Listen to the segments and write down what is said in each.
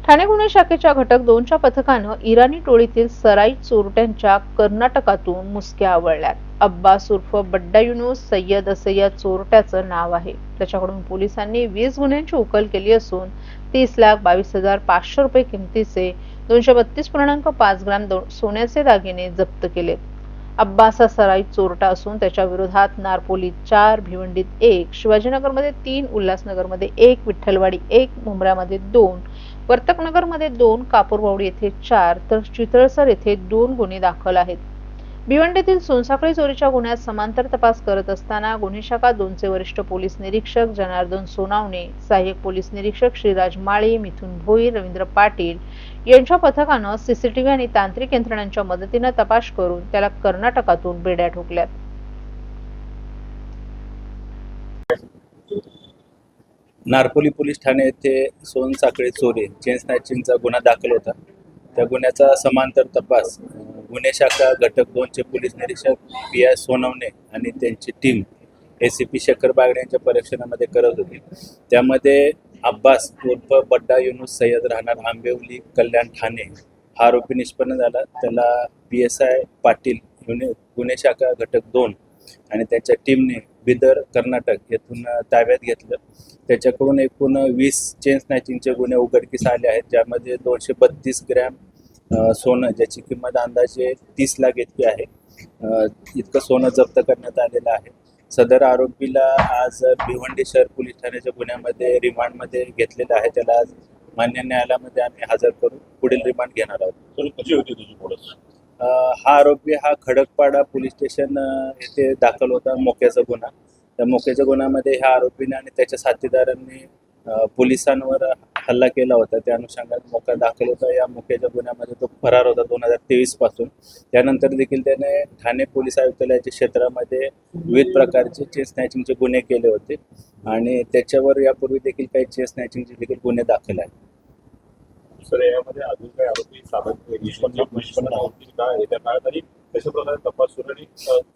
ठाणे गुन्हे शाखेच्या घटक 2च्या पथकानं इराणी टोळीतील सराईत चोरट्यांच्या कर्नाटकातून मुसक्या आवळल्यात. अब्बास उर्फ बड्डा युनूस सय्यद असं या चोरट्याचं नाव आहे. त्याच्याकडून पोलिसांनी 20 गुन्ह्यांची उकल केली असून 30,22,500 रुपये किमतीचे 232.5 ग्रॅम सोन्याचे दागिने जप्त केलेत. अब्बास हा सराईत चोरटा असून त्याच्या विरोधात नारपोलीत 4, भिवंडीत 1, शिवाजीनगरमध्ये 3, उल्हासनगरमध्ये 1, विठ्ठलवाडी 1, मुंब्र्यामध्ये 2, वर्तकनगरमध्ये 2, कापूरबावडी येथे 4 तर चितळसर येथे 2 गुन्हे दाखल आहेत. भिवंडीतील सोनसाखळी चोरीच्या गुन्ह्यात समांतर तपास करत असताना गुन्हे शाखा 2चे वरिष्ठ पोलीस निरीक्षक जनार्दन सोनावणे, सहाय्यक पोलीस निरीक्षक श्रीराज माळी, मिथुन भोईर, रवींद्र पाटील यांच्या पथकानं सीसीटीव्ही आणि तांत्रिक यंत्रणांच्या मदतीने तपास करून त्याला कर्नाटकातून बेड्या ठोकल्यात. नारपोली पोलीस ठाणे येथे सोनसाखळी चोरी चेन स्नॅचिंगचा गुन्हा दाखल होता. त्या गुन्ह्याचा समांतर तपास गुन्हे शाखा घटक 2चे पोलीस निरीक्षक पी.आय. सोनवणे आणि त्यांची टीम एसीपी शेखर बागडे यांच्या परीक्षणामध्ये करत होती. त्यामध्ये अब्बास उर्फ बड्डा युनूस सय्यद राहणार आंबेवली कल्याण ठाणे हा आरोपी निष्पन्न झाला. त्याला PSI पाटील गुन्हे शाखा घटक 2 आणि त्याच्या टीमने बिदर कर्नाटक येथून ताब्यात घेतलं. त्याच्याकडून एकूण 20 चेन स्नॅचिंगचे गुन्हे उघडकीस आले आहेत, ज्यामध्ये 232 ग्रॅम सोनं ज्याची किंमत अंदाजे 30 लाख इतकी आहे इतकं सोनं जप्त करण्यात आलेलं आहे. सदर आरोपीला आज भिवंडी शहर पोलीस ठाण्याच्या गुन्ह्यामध्ये रिमांडमध्ये घेतलेलं आहे. त्याला आज मान्य न्यायालयामध्ये आम्ही हजर करून पुढील रिमांड घेणार आहोत. कशी होती तुझी पोलीस? हा आरोपी हा खडकपाडा पोलीस स्टेशन येथे दाखल होता मोक्याचा गुन्हा. त्या मोक्याच्या गुन्ह्यामध्ये ह्या आरोपीने आणि त्याच्या साथीदारांनी पोलिसांवर हल्ला केला होता. त्या अनुषंगाने मोका दाखल होता. या मोक्याच्या गुन्ह्यामध्ये तो फरार होता 2023 पासून. त्यानंतर देखील त्याने ठाणे पोलीस आयुक्तालयाच्या क्षेत्रामध्ये विविध प्रकारचे चेन स्नॅचिंगचे गुन्हे केले होते आणि त्याच्यावर यापूर्वी देखील काही चेन स्नॅचिंगचे देखील गुन्हे दाखल आहेत. सर, यामध्ये अजून काही आरोपी साधारण निष्पन्न होतील का येत्या काळात, आणि कशा प्रकारे तपास सुरू आणि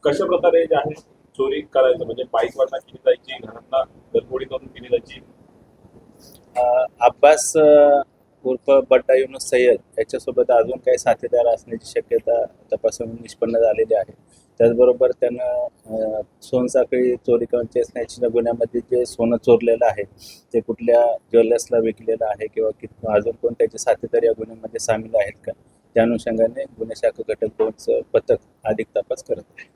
कशा प्रकारे जे आहे चोरी करायचं, म्हणजे बाईक वाटणा केली जायची, घरातला दरपोडी करून केली जायची? अब्बास उर्फ बड्डा युनूस सय्यद याच्यासोबत अजून काही साथीदार असण्याची शक्यता तपासून निष्पन्न झालेली आहे. त्याचबरोबर त्यानं सोनसाखळी चोरी किंवा चेन स्नॅचिंगच्या गुन्ह्यामध्ये जे सोनं चोरलेलं आहे ते कुठल्या ज्वेलर्सला विकलेलं आहे किंवा अजून कोण त्याचे साथीदार या गुन्ह्यामध्ये सामील आहेत का, त्या अनुषंगाने गुन्हे शाखा घटक 2चं पथक अधिक तपास करत आहे.